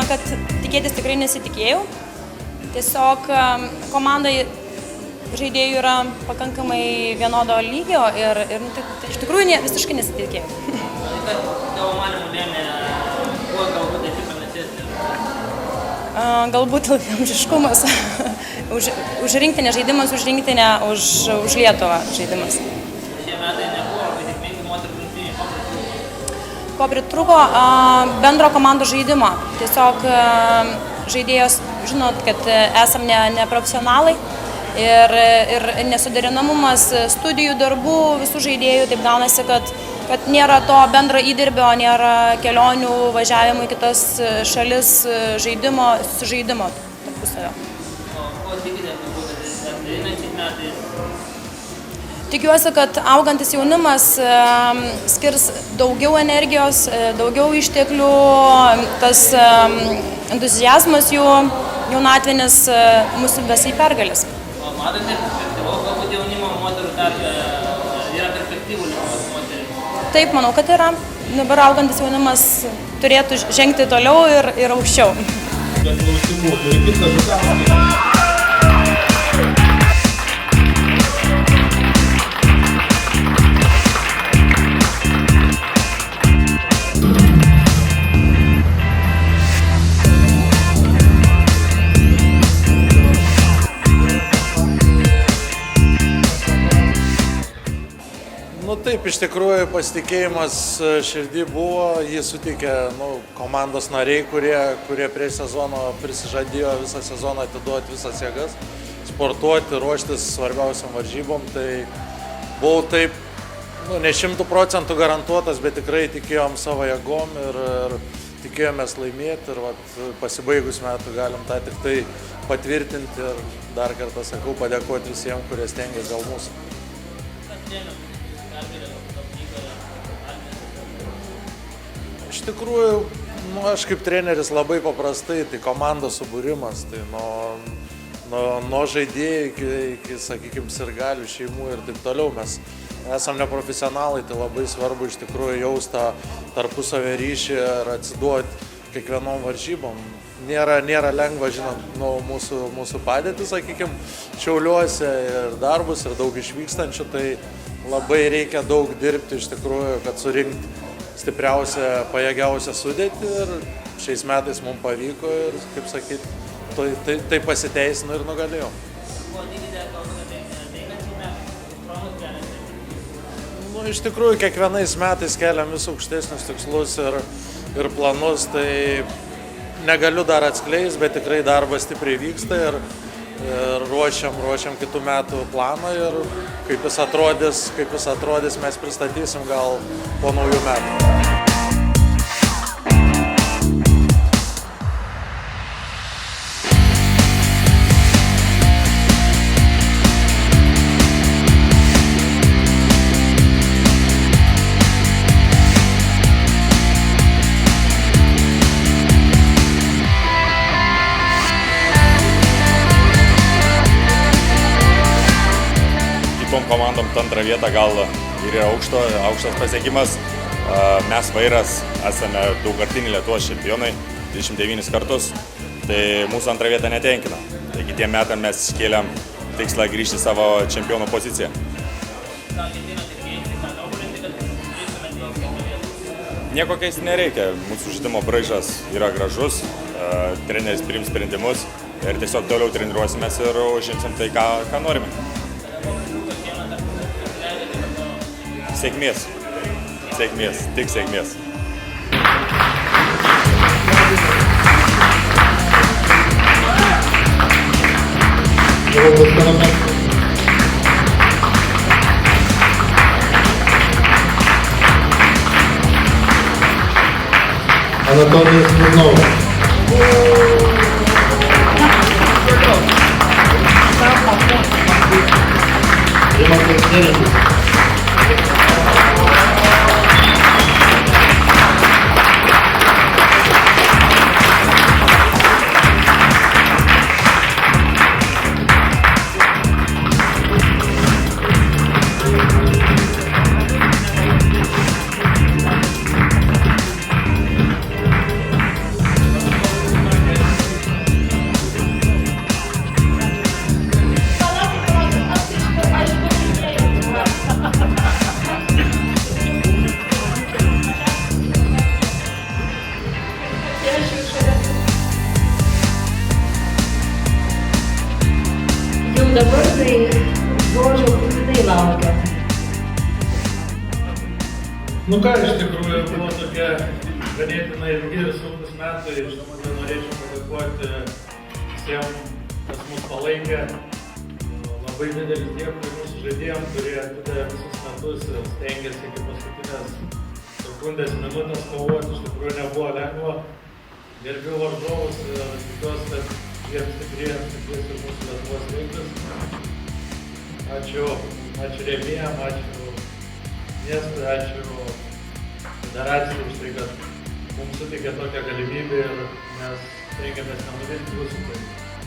kad tikėtis tikrai nesitikėjau. Tiesiog komandai žaidėjų yra pakankamai vienodo lygio ir tai iš tikrųjų visiškai nesitikėjau. Tavo manimų lėmė, kuo galbūt esi panašesnė? Galbūt ilgaamžiškumas. Už rinktinę žaidimas, už rinktinę, už Lietuvą žaidimas. Šie metai nebuvo labai sėkmingi moterų rungtynių. Ko pritrūko? Bendro komandos žaidimo. Tiesiog žaidėjos, žinot, kad esam ne profesionalai ir nesuderinamumas studijų, darbų, visų žaidėjų, taip gaunasi, kad nėra to bendro įdirbio, nėra kelionių, važiavimų į kitas šalis, susižaidimo tarpusavio. O ko tikite turbūt ateinančiais metais? Tikiuosi, kad augantis jaunimas skirs daugiau energijos, daugiau išteklių, tas entuziazmas jų jaunatvinis mus ves į pergalės. O matote perspektyvų, galbūt jaunimo moterų tarpe yra perspektyvų Lietuvos moteriai? Taip, manau, kad yra. Dabar augantis jaunimas turėtų žengti toliau ir aukščiau. Taip, iš tikrųjų pasitikėjimas širdį buvo, jį suteikė komandos nariai, kurie prie sezono prisižadėjo visą sezoną atiduoti visas jėgas, sportuoti, ruoštis svarbiausiam varžybom. Tai buvau taip, ne 100% garantuotas, bet tikrai tikėjom savo jėgom ir tikėjomės laimėti ir pasibaigus metų galim tą tik tai patvirtinti ir dar kartą sakau padėkoti visiems, kurie stengiasi dėl mūsų. Iš tikrųjų, aš kaip treneris labai paprastai, tai komandos subūrimas, tai nuo žaidėjų iki, sakykime, sirgalių, šeimų ir taip toliau. Mes esam neprofesionalai, tai labai svarbu iš tikrųjų jausti tą tarpusavio ryšį ir atsiduoti kiekvienom varžybom. Nėra lengva, žinant, mūsų padėtį, sakykime, Šiauliuose ir darbus ir daug išvykstančių, tai labai reikia daug dirbti iš tikrųjų, kad surinkti stipriausią, pajėgiausią sudėtį ir šiais metais mums pavyko ir, kaip sakyti, tai pasiteisino ir nugalėjom. Kuo tikite, galbūt ateinančiais metais? Iš tikrųjų, kiekvienais metais keliam vis aukštesnius tikslus ir planus, tai negaliu dar atskleisti, bet tikrai darbas stipriai vyksta ir ruošiam kitų metų planą ir kaip jis atrodys, mes pristatysim gal po naujų metų. Komandom antrą vietą gal ir yra aukštas pasiekimas. Mes Vairas esame daugkartiniai Lietuvos čempionai, 29 kartus, tai mūsų antrą vietą netenkina. Tai kitiem metam mes kėlėm tikslą grįžti savo čempionų poziciją. Nieko keisti nereikia, mūsų žaidimo braižas yra gražus, treneris priims sprendimus ir tiesiog toliau treniruosimės ir užimsim tai, ką norime. Sėkmės, tik sėkmės. Анатолий Смирнов. dabar tai žodžio būtinai laukia. Nu ką, iš tikrųjų buvo tokie ganėtinai ilgi ir sunkus metai. Iš tikrųjų norėčiau padėkoti visiems, kas mus palaikė. Labai didelis dėkui mūsų žaidėjams, kurie atidavė visus metus ir stengiasi iki paskutinės sekundės minutės kovoti. Iš tikrųjų nebuvo lengva. Gerbiu varžovus ir tikiuosi, kad jiems stiprėjams stiprės ir mūsų Lietuvos rinktis. Ačiū rėmėjams, ačiū miestui, ačiū federacijai už tai, kad mums suteikė tokią galimybę ir mes stengiamės nenuvilti jūsų.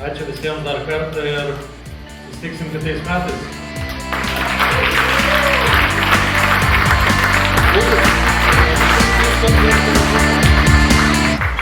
Ačiū visiems dar kartą ir susitiksim kitais metais.